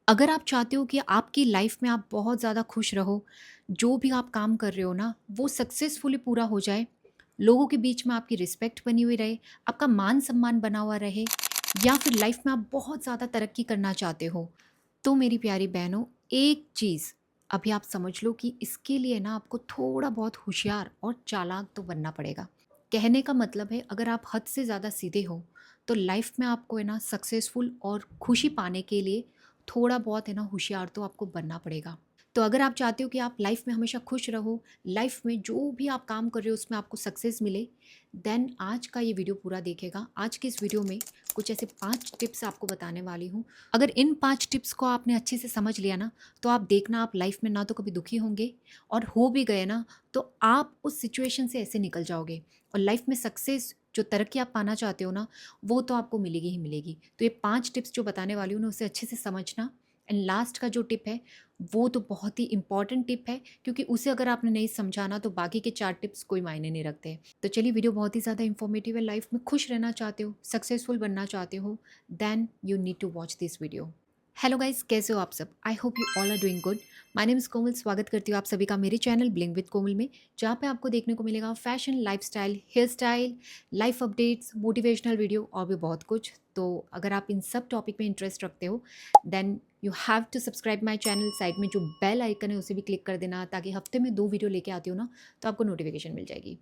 अगर आप चाहते हो कि आपकी लाइफ में आप बहुत ज़्यादा खुश रहो, जो भी आप काम कर रहे हो ना, वो सक्सेसफुली पूरा हो जाए, लोगों के बीच में आपकी रिस्पेक्ट बनी हुई रहे, आपका मान-सम्मान बना हुआ रहे या फिर लाइफ में आप बहुत ज़्यादा तरक्की करना चाहते हो, तो मेरी प्यारी बहनों, एक चीज़ अभी आप समझ लो कि इसके लिए ना आपको थोड़ा बहुत होशियार और चालाक तो बनना पड़ेगा। कहने का मतलब है अगर आप हद से ज़्यादा सीधे हो, तो लाइफ में आपको है ना सक्सेसफुल और खुशी पाने के लिए थोड़ा बहुत है ना होशियार तो आपको बनना पड़ेगा। तो अगर आप चाहते हो कि आप लाइफ में हमेशा खुश रहो, लाइफ में जो भी आप काम कर रहे हो उसमें आपको सक्सेस मिले, देन आज का ये वीडियो पूरा देखेगा। आज के इस वीडियो में कुछ ऐसे 5 टिप्स आपको बताने वाली हूँ। अगर इन 5 टिप्स को आपने अच्छे से समझ लिया ना, तो आप देखना आप लाइफ में ना तो कभी दुखी होंगे और हो भी गए ना, तो आप उस सिचुएशन से ऐसे निकल जाओगे और लाइफ में सक्सेस जो तरक्की आप पाना चाहते हो ना, वो तो आपको मिलेगी ही मिलेगी। तो ये 5 टिप्स जो बताने वाली हूँ ना, उसे अच्छे से समझना। एंड लास्ट का जो टिप है, वो तो बहुत ही इम्पॉर्टेंट टिप है, क्योंकि उसे अगर आपने नहीं समझा ना, तो बाकी के 4 टिप्स कोई मायने नहीं रखते। तो चलिए, वीडियो बहुत ही ज़्यादा इन्फॉर्मेटिव है। लाइफ में खुश रहना चाहते हो, सक्सेसफुल बनना चाहते हो, then you need to watch this video. Hello guys, कैसे हो आप सब? I hope you all are doing good. My name is Komal. स्वागत करती हूँ आप सभी का मेरे चैनल ब्लिंक विद कोमल में, जहाँ पे आपको देखने को मिलेगा fashion, lifestyle, hair style, life updates, motivational video और भी बहुत कुछ। तो अगर आप इन सब टॉपिक में इंटरेस्ट रखते हो, then you have to subscribe my channel. Side में जो बेल आइकन है उसे भी क्लिक कर देना, ताकि हफ्ते में 2 वीडियो लेके आती हो ना, तो आपको नोटिफिकेशन मिल जाएगी।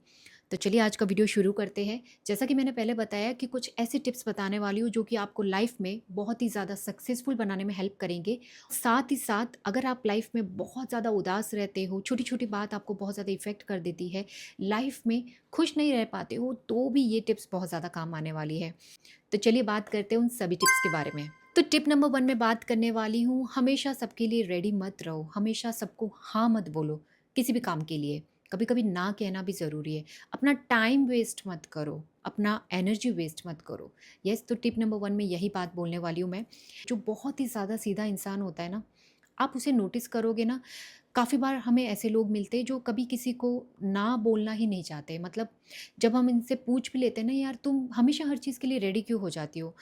तो चलिए आज का वीडियो शुरू करते हैं। जैसा कि मैंने पहले बताया कि कुछ ऐसे टिप्स बताने वाली हूँ जो कि आपको लाइफ में बहुत ही ज़्यादा सक्सेसफुल बनाने में हेल्प करेंगे। साथ ही साथ अगर आप लाइफ में बहुत ज़्यादा उदास रहते हो, छोटी छोटी बात आपको बहुत ज़्यादा इफेक्ट कर देती है, लाइफ में खुश नहीं रह पाते हो, तो भी ये टिप्स बहुत ज़्यादा काम आने वाली है। तो चलिए बात करते हैं उन सभी टिप्स के बारे में। तो टिप नंबर 1 में बात करने वाली हूँ, हमेशा सबके लिए रेडी मत रहो, हमेशा सबको हाँ मत बोलो किसी भी काम के लिए। कभी कभी ना कहना भी ज़रूरी है। अपना टाइम वेस्ट मत करो, अपना एनर्जी वेस्ट मत करो। यस, तो टिप नंबर 1 में यही बात बोलने वाली हूँ मैं। जो बहुत ही ज़्यादा सीधा इंसान होता है ना, आप उसे नोटिस करोगे ना, काफ़ी बार हमें ऐसे लोग मिलते हैं जो कभी किसी को ना बोलना ही नहीं चाहते। मतलब जब हम इनसे पूछ भी लेते हैं ना, यार तुम हमेशा हर चीज़ के लिए रेडी क्यों हो जाती हो,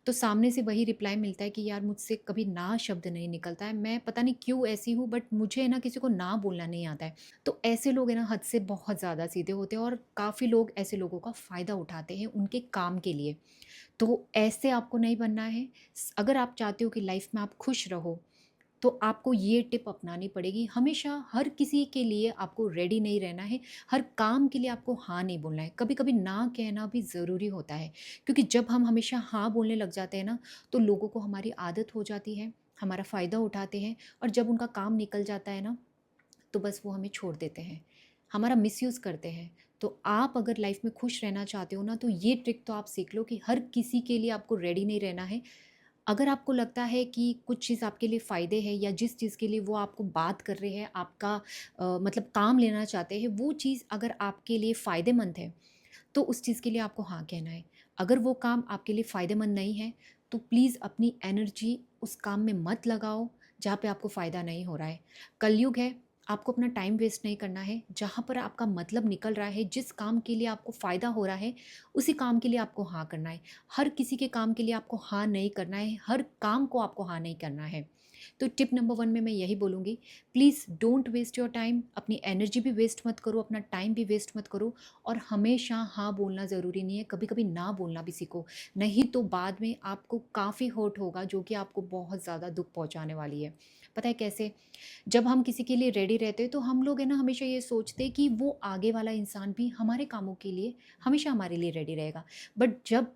तो सामने से वही रिप्लाई मिलता है कि यार मुझसे कभी ना शब्द नहीं निकलता है, मैं पता नहीं क्यों ऐसी हूँ, बट मुझे है ना किसी को ना बोलना नहीं आता है। तो ऐसे लोग है ना हद से बहुत ज़्यादा सीधे होते हैं, और काफ़ी लोग ऐसे लोगों का फ़ायदा उठाते हैं उनके काम के लिए। तो ऐसे आपको नहीं बनना है। अगर आप चाहते हो कि लाइफ में आप खुश रहो, तो आपको ये टिप अपनानी पड़ेगी। हमेशा हर किसी के लिए आपको रेडी नहीं रहना है, हर काम के लिए आपको हाँ नहीं बोलना है। कभी कभी ना कहना भी ज़रूरी होता है, क्योंकि जब हम हमेशा हाँ बोलने लग जाते हैं ना, तो लोगों को हमारी आदत हो जाती है, हमारा फ़ायदा उठाते हैं, और जब उनका काम निकल जाता है ना, तो बस वो हमें छोड़ देते हैं, हमारा मिसयूज़ करते हैं। तो आप अगर लाइफ में खुश रहना चाहते हो ना, तो ये ट्रिक तो आप सीख लो कि हर किसी के लिए आपको रेडी नहीं रहना है। अगर आपको लगता है कि कुछ चीज़ आपके लिए फ़ायदे है, या जिस चीज़ के लिए वो आपको बात कर रहे हैं, आपका मतलब काम लेना चाहते हैं, वो चीज़ अगर आपके लिए फ़ायदेमंद है, तो उस चीज़ के लिए आपको हाँ कहना है। अगर वो काम आपके लिए फ़ायदेमंद नहीं है, तो प्लीज़ अपनी एनर्जी उस काम में मत लगाओ जहाँ पे आपको फ़ायदा नहीं हो रहा है। कलयुग है, आपको अपना टाइम वेस्ट नहीं करना है। जहाँ पर आपका मतलब निकल रहा है, जिस काम के लिए आपको फ़ायदा हो रहा है, उसी काम के लिए आपको हाँ करना है। हर किसी के काम के लिए आपको हाँ नहीं करना है, हर काम को आपको हाँ नहीं करना है। तो टिप नंबर 1 में मैं यही बोलूँगी, please don't waste your time. अपनी एनर्जी भी वेस्ट मत करो, अपना टाइम भी वेस्ट मत करो, और हमेशा हाँ बोलना ज़रूरी नहीं है, कभी-कभी ना बोलना भी सीखो। नहीं तो बाद में आपको काफ़ी हर्ट होगा, जो कि आपको बहुत ज़्यादा दुःख पहुँचाने वाली है। पता है कैसे? जब हम किसी के लिए रेडी रहते हैं, तो हम लोग है ना हमेशा ये सोचते हैं कि वो आगे वाला इंसान भी हमारे कामों के लिए हमेशा हमारे लिए रेडी रहेगा। बट जब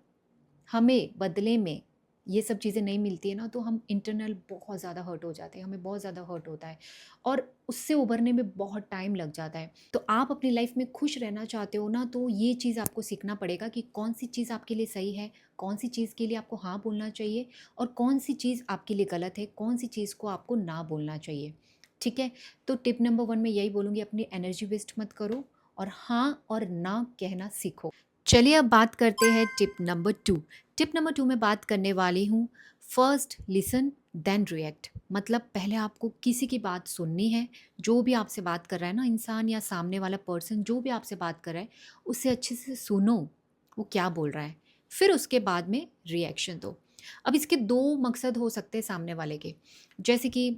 हमें बदले में ये सब चीज़ें नहीं मिलती है ना, तो हम इंटरनल बहुत ज़्यादा हर्ट हो जाते हैं, हमें बहुत ज़्यादा हर्ट होता है, और उससे उभरने में बहुत टाइम लग जाता है। तो आप अपनी लाइफ में खुश रहना चाहते हो ना, तो ये चीज़ आपको सीखना पड़ेगा कि कौन सी चीज़ आपके लिए सही है, कौन सी चीज़ के लिए आपको हाँ बोलना चाहिए, और कौन सी चीज़ आपके लिए गलत है, कौन सी चीज़ को आपको ना बोलना चाहिए। ठीक है? तो टिप नंबर 1 में यही बोलूँगी, अपनी एनर्जी वेस्ट मत करो, और हाँ और ना कहना सीखो। चलिए अब बात करते हैं टिप नंबर 2। टिप नंबर 2 में बात करने वाली हूँ, फर्स्ट लिसन देन रिएक्ट। मतलब पहले आपको किसी की बात सुननी है, जो भी आपसे बात कर रहा है ना इंसान, या सामने वाला पर्सन जो भी आपसे बात कर रहा है, उसे अच्छे से सुनो, वो क्या बोल रहा है। फिर उसके बाद में रिएक्शन दो। अब इसके 2 मकसद हो सकते हैं सामने वाले के। जैसे कि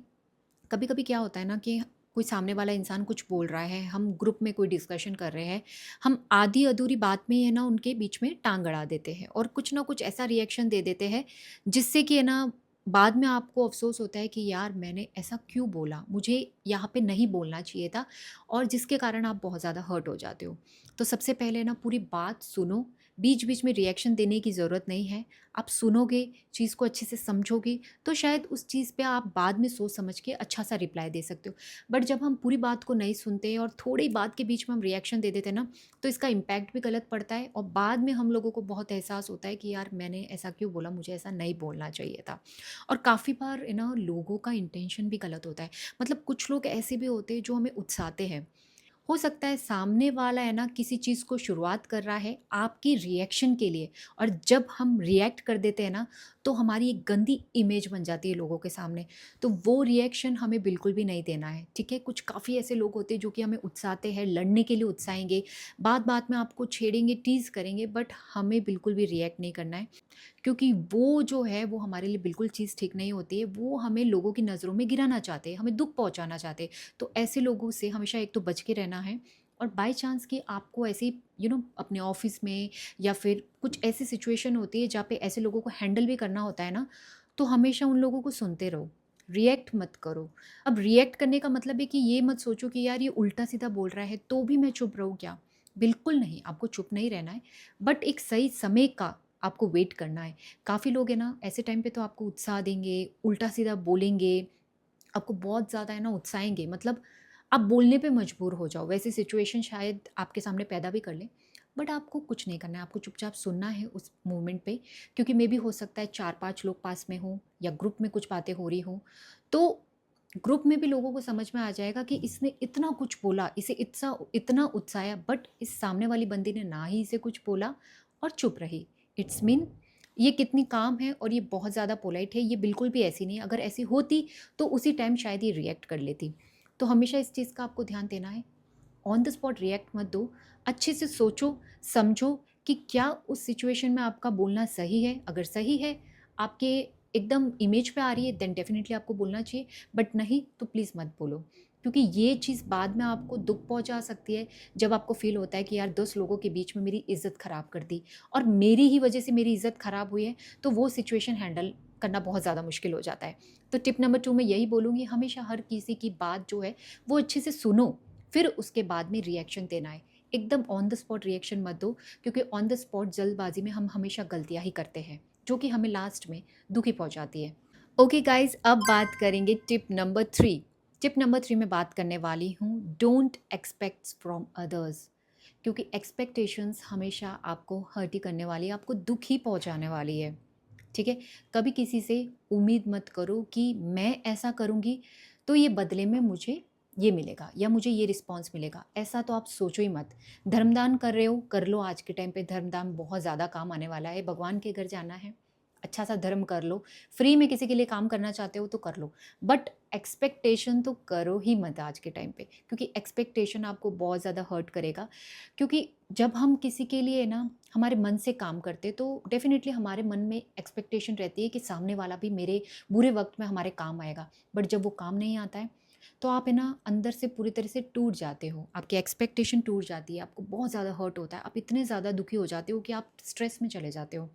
कभी-कभी क्या होता है ना कि कोई सामने वाला इंसान कुछ बोल रहा है, हम ग्रुप में कोई डिस्कशन कर रहे हैं, हम आधी-अधूरी बात में ही है ना उनके बीच में टाँग अड़ा देते हैं और कुछ ना कुछ ऐसा रिएक्शन दे देते हैं, जिससे कि है ना बाद में आपको अफ़सोस होता है कि यार मैंने ऐसा क्यों बोला? मुझे यहाँ पे नहीं बोलना चाहिए था और जिसके कारण आप बहुत ज़्यादा हर्ट हो जाते हो। तो सबसे पहले ना पूरी बात सुनो, बीच-बीच में रिएक्शन देने की ज़रूरत नहीं है। आप सुनोगे, चीज़ को अच्छे से समझोगे तो शायद उस चीज़ पे आप बाद में सोच समझ के अच्छा-सा रिप्लाई दे सकते हो। बट जब हम पूरी बात को नहीं सुनते और थोड़ी बात के बीच में हम रिएक्शन दे देते हैं ना, तो इसका इम्पैक्ट भी गलत पड़ता है और बाद में हम लोगों को बहुत एहसास होता है कि यार मैंने ऐसा क्यों बोला, मुझे ऐसा नहीं बोलना चाहिए था। और काफ़ी बार है ना लोगों का इंटेंशन भी गलत होता है। मतलब कुछ लोग ऐसे भी होते हैं जो हमें उकसाते हैं। हो सकता है सामने वाला है ना किसी चीज़ को शुरुआत कर रहा है आपकी रिएक्शन के लिए और जब हम रिएक्ट कर देते हैं ना तो हमारी एक गंदी इमेज बन जाती है लोगों के सामने। तो वो रिएक्शन हमें बिल्कुल भी नहीं देना है, ठीक है? कुछ काफ़ी ऐसे लोग होते हैं जो कि हमें उकसाते हैं, लड़ने के लिए उकसाएँगे, बात-बात में आपको छेड़ेंगे, टीज़ करेंगे, बट हमें बिल्कुल भी रिएक्ट नहीं करना है। क्योंकि वो जो है वो हमारे लिए बिल्कुल चीज़ ठीक नहीं होती है। वो हमें लोगों की नज़रों में गिराना चाहते हैं, हमें दुःख पहुँचाना चाहते हैं। तो ऐसे लोगों से हमेशा एक तो बच के रहना है और बाय चांस कि आपको ऐसे अपने ऑफ़िस में या फिर कुछ ऐसी सिचुएशन होती है जहाँ पे ऐसे लोगों को हैंडल भी करना होता है ना, तो हमेशा उन लोगों को सुनते रहो, रिएक्ट मत करो। अब रिएक्ट करने का मतलब है कि ये मत सोचो कि यार ये उल्टा-सीधा बोल रहा है तो भी मैं चुप रहूँ क्या? बिल्कुल नहीं, आपको चुप नहीं रहना है, बट एक सही समय का आपको वेट करना है। काफ़ी लोग हैं ना ऐसे टाइम पे तो आपको उत्साह देंगे, उल्टा-सीधा बोलेंगे, आपको बहुत ज़्यादा है ना उकसाएँगे, मतलब आप बोलने पे मजबूर हो जाओ। वैसी सिचुएशन शायद आपके सामने पैदा भी कर लें, बट आपको कुछ नहीं करना है, आपको चुपचाप सुनना है उस मोमेंट पे, क्योंकि मेबी हो सकता है 4-5 लोग पास में हों या ग्रुप में कुछ बातें हो रही हों। तो ग्रुप में भी लोगों को समझ में आ जाएगा कि इसने इतना कुछ बोला, इसे इतना इतना उकसाया, बट इस सामने वाली बंदी ने ना ही इसे कुछ बोला और चुप रही। इट्स मीन ये कितनी काम है और ये बहुत ज़्यादा पोलाइट है, ये बिल्कुल भी ऐसी नहीं है। अगर ऐसी होती तो उसी टाइम शायद ये रिएक्ट कर लेती। तो हमेशा इस चीज़ का आपको ध्यान देना है, ऑन द स्पॉट रिएक्ट मत दो, अच्छे से सोचो, समझो कि क्या उस सिचुएशन में आपका बोलना सही है? अगर सही है, आपके एकदम इमेज पे आ रही है, देन डेफ़िनिटली आपको बोलना चाहिए, बट नहीं तो प्लीज़ मत बोलो। क्योंकि ये चीज़ बाद में आपको दुःख पहुँचा सकती है, जब आपको फ़ील होता है कि यार 10 लोगों के बीच में मेरी इज़्ज़त ख़राब कर दी और मेरी ही वजह से मेरी इज़्ज़त ख़राब हुई है, तो वो सिचुएशन हैंडल करना बहुत ज़्यादा मुश्किल हो जाता है। तो टिप नंबर 2 मैं यही बोलूँगी, हमेशा हर किसी की बात जो है, वो अच्छे से सुनो, फिर उसके बाद में रिएक्शन देना है। एकदम ऑन द स्पॉट रिएक्शन मत दो, क्योंकि ऑन द स्पॉट जल्दबाज़ी में हम हमेशा गलतियाँ ही करते हैं, जो कि हमें लास्ट में दुखी पहुँचाती है। ओके गाइज़, अब बात करेंगे टिप नंबर 3। टिप नंबर 3 में बात करने वाली हूँ, डोंट एक्सपेक्ट फ्रॉम अदर्स। क्योंकि एक्सपेक्टेशंस हमेशा आपको हर्ट ही करने वाली है, आपको दुःख ही पहुँचाने वाली है। ठीक है? कभी किसी से उम्मीद मत करो कि मैं ऐसा करूँगी तो ये बदले में मुझे ये मिलेगा या मुझे ये रिस्पॉन्स मिलेगा। ऐसा तो आप सोचो ही मत। धर्मदान कर रहे हो, कर लो। आज के टाइम पे धर्मदान बहुत ज़्यादा काम आने वाला है। भगवान के घर जाना है, अच्छा-सा धर्म कर लो। फ्री में किसी के लिए काम करना चाहते हो तो कर लो। बट एक्सपेक्टेशन तो करो ही मत आज के टाइम पे, क्योंकि एक्सपेक्टेशन आपको बहुत ज़्यादा हर्ट करेगा। क्योंकि जब हम किसी के लिए ना हमारे मन से काम करते हैं, तो डेफ़िनेटली हमारे मन में एक्सपेक्टेशन रहती है कि सामने वाला भी मेरे बुरे वक़्त में हमारे काम आएगा। बट जब वो काम नहीं आता है, तो आप है ना अंदर से पूरी तरह से टूट जाते हो। आपकी एक्सपेक्टेशन टूट जाती है, आपको बहुत ज़्यादा हर्ट होता है। आप इतने ज़्यादा दुखी हो जाते हो कि आप स्ट्रेस में चले जाते हो।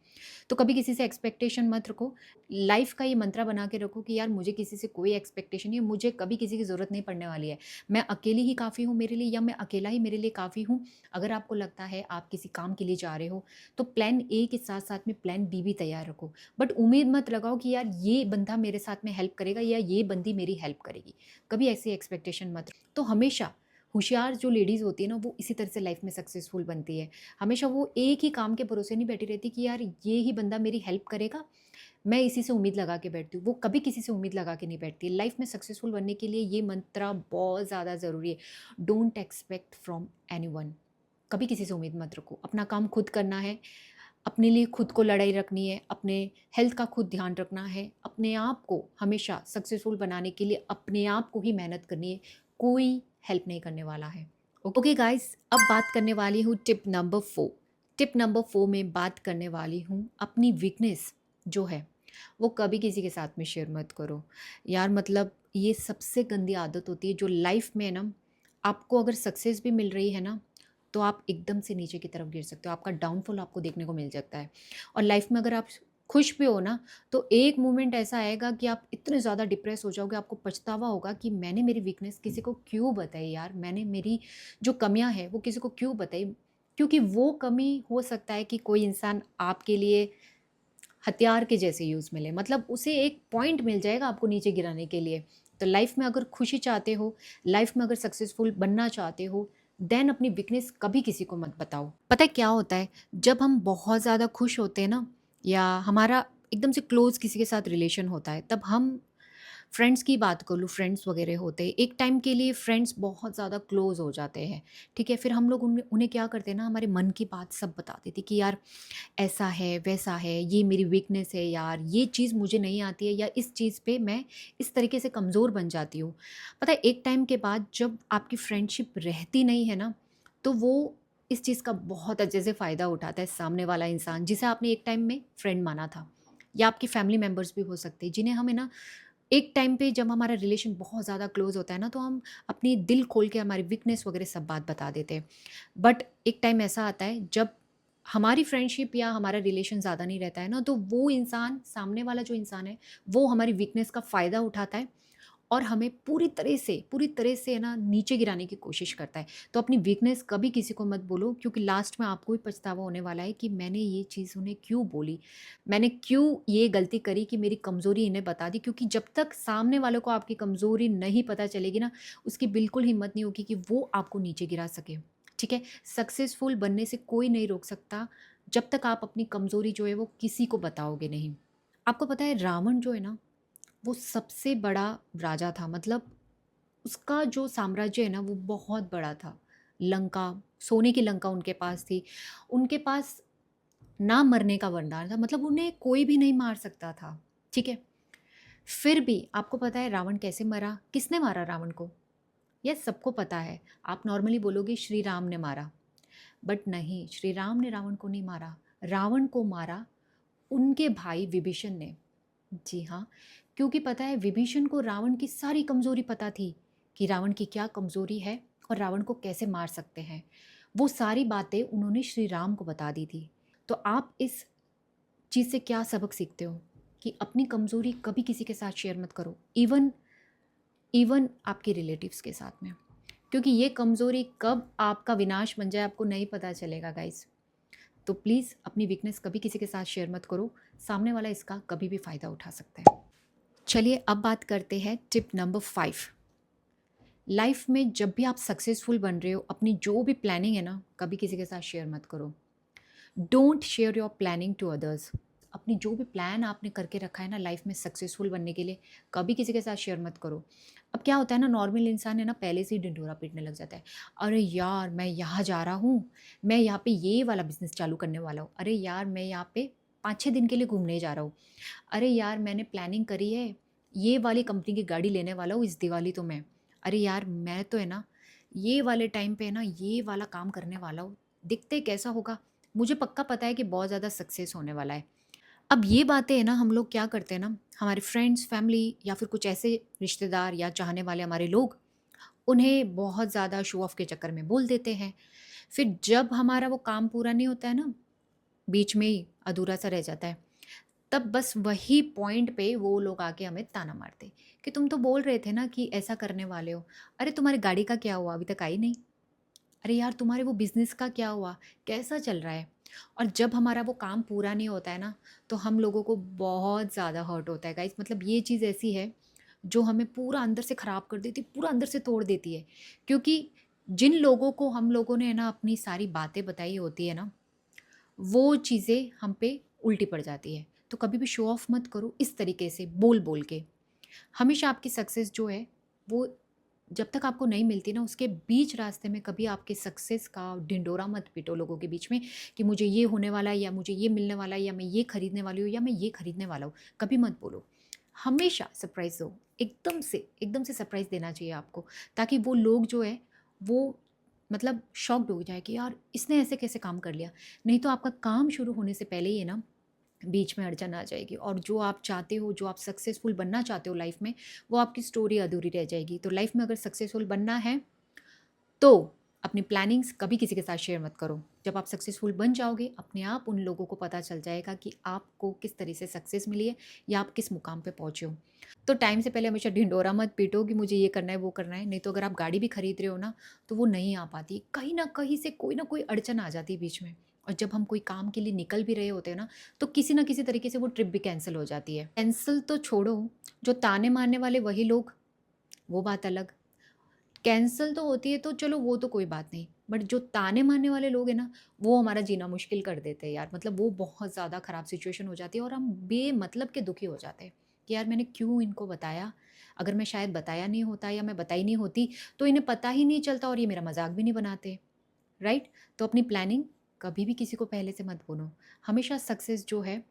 तो कभी किसी से एक्सपेक्टेशन मत रखो। लाइफ़ का ये मंत्रा बना के रखो कि यार मुझे किसी से कोई एक्सपेक्टेशन नहीं है, मुझे कभी किसी की ज़रूरत नहीं पड़ने वाली है। मैं अकेली ही काफ़ी हूँ मेरे लिए, या मैं अकेला ही मेरे लिए काफ़ी हूँ। अगर आपको लगता है आप किसी काम के लिए जा रहे हो, तो प्लान ए के साथ-साथ में प्लान बी भी तैयार रखो। बट उम्मीद मत लगाओ कि यार ये बंदा मेरे साथ में हेल्प करेगा या ये बंदी मेरी हेल्प करेगी। कभी ऐसी एक्सपेक्टेशन मत। तो हमेशा होशियार जो लेडीज़ होती है ना, वो इसी तरह से लाइफ में सक्सेसफुल बनती है। हमेशा वो एक ही काम के भरोसे नहीं बैठी रहती कि यार ये ही बंदा मेरी हेल्प करेगा, मैं इसी से उम्मीद लगा के बैठती हूँ। वो कभी किसी से उम्मीद लगा के नहीं बैठती। लाइफ में सक्सेसफुल बनने के लिए ये मंत्र बहुत ज़्यादा ज़रूरी है। Don't expect from anyone. कभी किसी से उम्मीद मत रखो। अपना काम खुद करना है, अपने लिए खुद को लड़ाई रखनी है, अपने हेल्थ का खुद ध्यान रखना है, अपने आप को हमेशा सक्सेसफुल बनाने के लिए अपने आप को ही मेहनत करनी है, कोई हेल्प नहीं करने वाला है। ओके गाइस, अब बात करने वाली हूँ टिप नंबर 4। टिप नंबर 4 में बात करने वाली हूँ अपनी वीकनेस जो है, वो कभी किसी के साथ में शेयर मत करो। यार मतलब ये सबसे गंदी आदत होती है जो लाइफ में ना, आपको अगर सक्सेस भी मिल रही है ना, तो आप एकदम से नीचे की तरफ गिर सकते हो। आपका डाउनफॉल आपको देखने को मिल सकता है। और लाइफ में अगर आप खुश भी हो ना, तो एक मोमेंट ऐसा आएगा कि आप इतने ज़्यादा डिप्रेस हो जाओगे, आपको पछतावा होगा कि मैंने मेरी वीकनेस किसी को क्यों बताई यार, मैंने मेरी जो कमियां हैं वो किसी को क्यों बताई। क्योंकि वो कमी हो सकता है कि कोई इंसान आपके लिए हथियार के जैसे यूज़ मिले, मतलब उसे एक पॉइंट मिल जाएगा आपको नीचे गिराने के लिए। तो लाइफ में अगर खुशी चाहते हो, लाइफ में अगर सक्सेसफुल बनना चाहते हो, देन अपनी वीकनेस कभी किसी को मत बताओ। पता है क्या होता है, जब हम बहुत ज़्यादा खुश होते हैं ना, या हमारा एकदम से क्लोज किसी के साथ रिलेशन होता है, तब हम फ्रेंड्स की बात कर लूँ, फ्रेंड्स वगैरह होते हैं, एक टाइम के लिए फ्रेंड्स बहुत ज़्यादा क्लोज हो जाते हैं। ठीक है, फिर हम लोग उन्हें उन्हें क्या करते हैं ना, हमारे मन की बात सब बता देती कि यार ऐसा है, वैसा है, ये मेरी वीकनेस है यार, ये चीज़ मुझे नहीं आती है, या इस चीज़ पे मैं इस तरीके से कमज़ोर बन जाती हूँ। पता है एक टाइम के बाद जब आपकी फ्रेंडशिप रहती नहीं है ना, तो वो इस चीज़ का बहुत अच्छे से फ़ायदा उठाता है सामने वाला इंसान, जिसे आपने एक टाइम में फ्रेंड माना था। या आपके फैमिली मेंबर्स भी हो सकते हैं, जिन्हें हमें ना एक टाइम पे जब हमारा रिलेशन बहुत ज़्यादा क्लोज़ होता है ना, तो हम अपनी दिल खोल के हमारी वीकनेस वगैरह सब बात बता देते हैं। बट एक टाइम ऐसा आता है जब हमारी फ्रेंडशिप या हमारा रिलेशन ज़्यादा नहीं रहता है ना, तो वो इंसान, सामने वाला जो इंसान है, वो हमारी वीकनेस का फ़ायदा उठाता है और हमें पूरी तरह से है ना नीचे गिराने की कोशिश करता है। तो अपनी वीकनेस कभी किसी को मत बोलो, क्योंकि लास्ट में आपको ही पछतावा होने वाला है कि मैंने ये चीज़ उन्हें क्यों बोली, मैंने क्यों ये गलती करी कि मेरी कमज़ोरी इन्हें बता दी। क्योंकि जब तक सामने वालों को आपकी कमज़ोरी नहीं पता चलेगी ना, उसकी बिल्कुल हिम्मत नहीं होगी कि वो आपको नीचे गिरा सके। ठीक है, सक्सेसफुल बनने से कोई नहीं रोक सकता, जब तक आप अपनी कमज़ोरी जो है वो किसी को बताओगे नहीं। आपको पता है रावण जो है ना, वो सबसे बड़ा राजा था, मतलब उसका जो साम्राज्य है ना वो बहुत बड़ा था। लंका, सोने की लंका उनके पास थी। उनके पास ना मरने का वरदान था, मतलब उन्हें कोई भी नहीं मार सकता था। ठीक है, फिर भी आपको पता है रावण कैसे मरा, किसने मारा रावण को? यस, सबको पता है। आप नॉर्मली बोलोगे श्री राम ने मारा, बट नहीं, श्री राम ने रावण को नहीं मारा। रावण को मारा उनके भाई विभीषण ने। जी हाँ, क्योंकि पता है विभीषण को रावण की सारी कमज़ोरी पता थी, कि रावण की क्या कमज़ोरी है और रावण को कैसे मार सकते हैं। वो सारी बातें उन्होंने श्री राम को बता दी थी। तो आप इस चीज़ से क्या सबक सीखते हो, कि अपनी कमज़ोरी कभी किसी के साथ शेयर मत करो, इवन इवन आपके रिलेटिव्स के साथ में। क्योंकि ये कमज़ोरी कब आपका विनाश बन जाए आपको नहीं पता चलेगा गाइस। तो प्लीज़ अपनी वीकनेस कभी किसी के साथ शेयर मत करो, सामने वाला इसका कभी भी फ़ायदा उठा सकता है। चलिए अब बात करते हैं टिप नंबर 5। लाइफ में जब भी आप सक्सेसफुल बन रहे हो, अपनी जो भी प्लानिंग है ना, कभी किसी के साथ शेयर मत करो। Don't share your planning to others. अपनी जो भी प्लान आपने करके रखा है ना लाइफ में सक्सेसफुल बनने के लिए, कभी किसी के साथ शेयर मत करो। अब क्या होता है ना, नॉर्मल इंसान है ना पहले से ही ढिंढोरा पीटने लग जाता है। अरे यार मैं यहाँ जा रहा हूँ, मैं यहाँ पे ये वाला बिजनेस चालू करने वाला हूँ, अरे यार मैं यहाँ पे 5-6 दिन के लिए घूमने जा रहा हूँ, अरे यार मैंने प्लानिंग करी है, ये वाली कंपनी की गाड़ी लेने वाला हूँ इस दिवाली तो मैं, अरे यार मैं तो है ना ये वाले टाइम पे है ना ये वाला काम करने वाला हूँ, दिखते कैसा होगा, मुझे पक्का पता है कि बहुत ज़्यादा सक्सेस होने वाला है। अब ये बातें है ना हम लोग क्या करते हैं ना, हमारे फ्रेंड्स, फैमिली या फिर कुछ ऐसे रिश्तेदार या चाहने वाले हमारे लोग, उन्हें बहुत ज़्यादा शो ऑफ के चक्कर में बोल देते हैं। फिर जब हमारा वो काम पूरा नहीं होता है ना, बीच में ही अधूरा सा रह जाता है, तब बस वही पॉइंट पे वो लोग आके हमें ताना मारते कि तुम तो बोल रहे थे ना कि ऐसा करने वाले हो, अरे तुम्हारी गाड़ी का क्या हुआ, अभी तक आई नहीं, अरे यार तुम्हारे वो बिज़नेस का क्या हुआ, कैसा चल रहा है। और जब हमारा वो काम पूरा नहीं होता है ना, तो हम लोगों को बहुत ज़्यादा हर्ट होता है गाइस। मतलब ये चीज़ ऐसी है जो हमें पूरा अंदर से ख़राब कर देती है, पूरा अंदर से तोड़ देती है। क्योंकि जिन लोगों को हम लोगों ने है ना अपनी सारी बातें बताई होती है ना, वो चीज़ें हम पे उल्टी पड़ जाती है। तो कभी भी शो ऑफ मत करो इस तरीके से बोल बोल के। हमेशा आपकी सक्सेस जो है वो जब तक आपको नहीं मिलती ना, उसके बीच रास्ते में कभी आपके सक्सेस का ढिंडोरा मत पीटो लोगों के बीच में, कि मुझे ये होने वाला है या मुझे ये मिलने वाला है या मैं ये खरीदने वाली हूँ या मैं ये खरीदने वाला हूँ, कभी मत बोलो। हमेशा सरप्राइज़ दो, एकदम से सरप्राइज़ देना चाहिए आपको, ताकि वो लोग जो है वो मतलब शॉक्ड हो जाए कि यार इसने ऐसे कैसे काम कर लिया। नहीं तो आपका काम शुरू होने से पहले ही है ना, बीच में अड़चन आ जाएगी और जो आप चाहते हो, जो आप सक्सेसफुल बनना चाहते हो लाइफ में, वो आपकी स्टोरी अधूरी रह जाएगी। तो लाइफ में अगर सक्सेसफुल बनना है तो अपनी प्लानिंग्स कभी किसी के साथ शेयर मत करो। जब आप सक्सेसफुल बन जाओगे, अपने आप उन लोगों को पता चल जाएगा कि आपको किस तरह से सक्सेस मिली है या आप किस मुकाम पे पहुँचे हो। तो टाइम से पहले हमेशा ढिंढोरा मत पीटो कि मुझे ये करना है, वो करना है। नहीं तो अगर आप गाड़ी भी खरीद रहे हो ना, तो वो नहीं आ पाती। कहीं न कहीं से कोई ना कोई अड़चन आ जाती है बीच में। और जब हम कोई काम के लिए निकल भी रहे होते हैं ना, तो किसी न किसी तरीके से वो ट्रिप भी कैंसल हो जाती है। कैंसल तो छोड़ो, जो ताने मारने वाले वही लोग, वो बात अलग। कैंसल तो होती है तो चलो वो तो कोई बात नहीं, बट जो ताने मारने वाले लोग हैं ना, वो हमारा जीना मुश्किल कर देते हैं यार। मतलब वो बहुत ज़्यादा ख़राब सिचुएशन हो जाती है और हम बेमतलब के दुखी हो जाते हैं कि यार मैंने क्यों इनको बताया। अगर मैं शायद बताया नहीं होता या मैं बताई नहीं होती तो इन्हें पता ही नहीं चलता और ये मेरा मजाक भी नहीं बनाते, राइट। तो अपनी प्लानिंग कभी भी किसी को पहले से मत बोलो। हमेशा सक्सेस जो है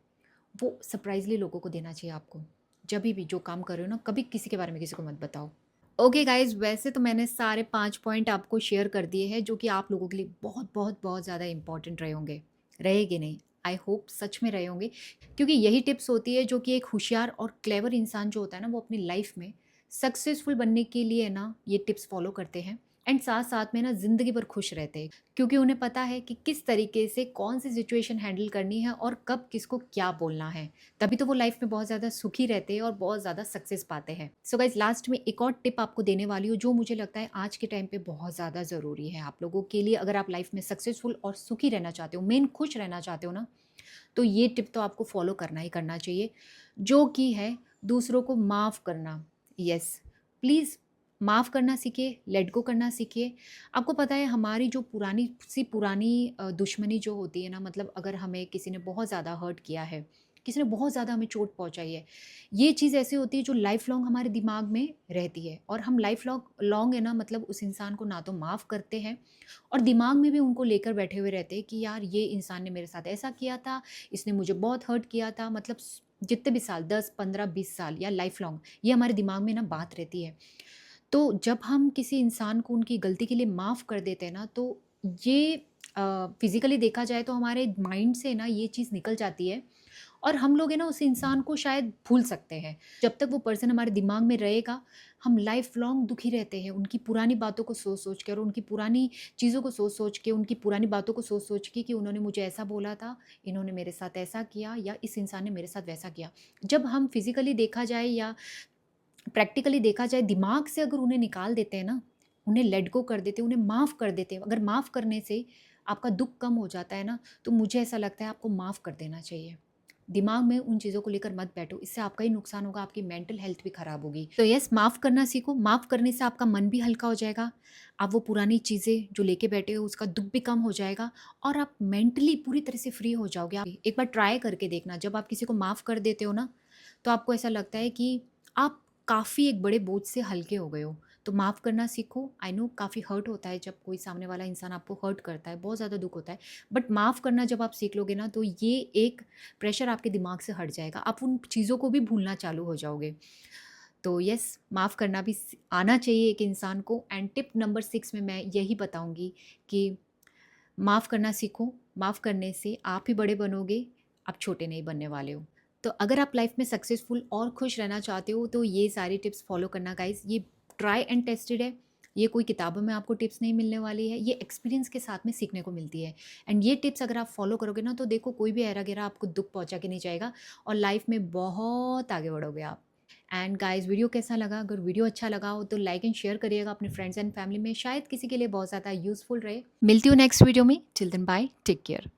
वो सरप्राइजली लोगों को देना चाहिए आपको। जब भी जो काम कर रहे हो ना, कभी किसी के बारे में किसी को मत बताओ। ओके गाइज, वैसे तो मैंने सारे 5 पॉइंट आपको शेयर कर दिए हैं जो कि आप लोगों के लिए बहुत बहुत बहुत ज़्यादा इंपॉर्टेंट रहे होंगे। रहेंगे नहीं, आई होप सच में रहे होंगे, क्योंकि यही टिप्स होती है जो कि एक होशियार और क्लेवर इंसान जो होता है ना, वो अपनी लाइफ में सक्सेसफुल बनने के लिए ना ये टिप्स फॉलो करते हैं एंड साथ साथ में ना ज़िंदगी भर खुश रहते हैं, क्योंकि उन्हें पता है कि किस तरीके से कौन सी सिचुएशन हैंडल करनी है और कब किसको क्या बोलना है। तभी तो वो लाइफ में बहुत ज़्यादा सुखी रहते हैं और बहुत ज़्यादा सक्सेस पाते हैं। सो गाइज, लास्ट में एक और टिप आपको देने वाली हूँ जो मुझे लगता है आज के टाइम पे बहुत ज़्यादा ज़रूरी है आप लोगों के लिए। अगर आप लाइफ में सक्सेसफुल और सुखी रहना चाहते हो, मेन खुश रहना चाहते हो ना, तो ये टिप तो आपको फॉलो करना ही करना चाहिए, जो कि है दूसरों को माफ़ करना। यस, प्लीज़ माफ़ करना सीखिए, लेट गो करना सीखिए। आपको पता है हमारी जो पुरानी दुश्मनी जो होती है ना, मतलब अगर हमें किसी ने बहुत ज़्यादा हर्ट किया है, किसी ने बहुत ज़्यादा हमें चोट पहुँचाई है, ये चीज़ ऐसी होती है जो लाइफ़ लॉन्ग हमारे दिमाग में रहती है और हम लाइफ़ लॉन्ग लॉन्ग है ना, मतलब उस इंसान को ना तो माफ़ करते हैं और दिमाग में भी उनको लेकर बैठे हुए रहते हैं कि यार ये इंसान ने मेरे साथ ऐसा किया था, इसने मुझे बहुत हर्ट किया था। मतलब जितने भी साल, 10, 15, 20 साल या लाइफ़ लॉन्ग ये हमारे दिमाग में ना बात रहती है। तो जब हम किसी इंसान को उनकी गलती के लिए माफ़ कर देते हैं ना, तो ये फिज़िकली देखा जाए तो हमारे माइंड से ना ये चीज़ निकल जाती है और हम लोग है ना उस इंसान को शायद भूल सकते हैं। जब तक वो पर्सन हमारे दिमाग में रहेगा, हम लाइफ़ लॉन्ग दुखी रहते हैं उनकी पुरानी बातों को सोच-सोच के और उनकी पुरानी चीज़ों को सोच-सोच के, उनकी पुरानी बातों को सोच-सोच के कि उन्होंने मुझे ऐसा बोला था, इन्होंने मेरे साथ ऐसा किया या इस इंसान ने मेरे साथ वैसा किया। जब हम फिज़िकली देखा जाए या प्रैक्टिकली देखा जाए, दिमाग से अगर उन्हें निकाल देते हैं ना, उन्हें लेट गो कर देते हैं, उन्हें माफ़ कर देते हैं। अगर माफ़ करने से आपका दुःख कम हो जाता है ना, तो मुझे ऐसा लगता है आपको माफ़ कर देना चाहिए। दिमाग में उन चीज़ों को लेकर मत बैठो, इससे आपका ही नुकसान होगा, आपकी मेंटल हेल्थ भी खराब होगी। तो यस, माफ़ करना सीखो, माफ़ करने से आपका मन भी हल्का हो जाएगा। आप वो पुरानी चीज़ें जो लेके बैठे हो उसका दुःख भी कम हो जाएगा और आप मेंटली पूरी तरह से फ्री हो जाओगे। आप एक बार ट्राई करके देखना, जब आप किसी को माफ़ कर देते हो ना, तो आपको ऐसा लगता है कि आप काफ़ी एक बड़े बोझ से हल्के हो गए हो। तो माफ़ करना सीखो। आई नो काफ़ी हर्ट होता है जब कोई सामने वाला इंसान आपको हर्ट करता है, बहुत ज़्यादा दुःख होता है। बट माफ़ करना जब आप सीख लोगे ना, तो ये एक प्रेशर आपके दिमाग से हट जाएगा। आप उन चीज़ों को भी भूलना चालू हो जाओगे। तो येस, माफ़ करना भी आना चाहिए एक इंसान को। एंड टिप नंबर 6 में मैं यही बताऊँगी कि माफ़ करना सीखो। माफ़ करने से आप ही बड़े बनोगे, आप छोटे नहीं बनने वाले हो। तो अगर आप लाइफ़ में सक्सेसफुल और खुश रहना चाहते हो तो ये सारी टिप्स फ़ॉलो करना गाइज़। ये ट्राई एंड टेस्टेड है। ये कोई किताबों में आपको टिप्स नहीं मिलने वाली है, ये एक्सपीरियंस के साथ में सीखने को मिलती है। एंड ये टिप्स अगर आप फ़ॉलो करोगे ना, तो देखो कोई भी ऐरा-गैरा आपको दुःख पहुँचा के नहीं जाएगा और लाइफ़ में बहुत आगे बढ़ोगे आप। एंड गाइस, वीडियो कैसा लगा? अगर वीडियो अच्छा लगा हो तो लाइक एंड शेयर करिएगा अपने फ्रेंड्स एंड फैमिली में, शायद किसी के लिए बहुत ज़्यादा यूज़फुल रहे। मिलती हूँ नेक्स्ट वीडियो में। Till then bye, take care.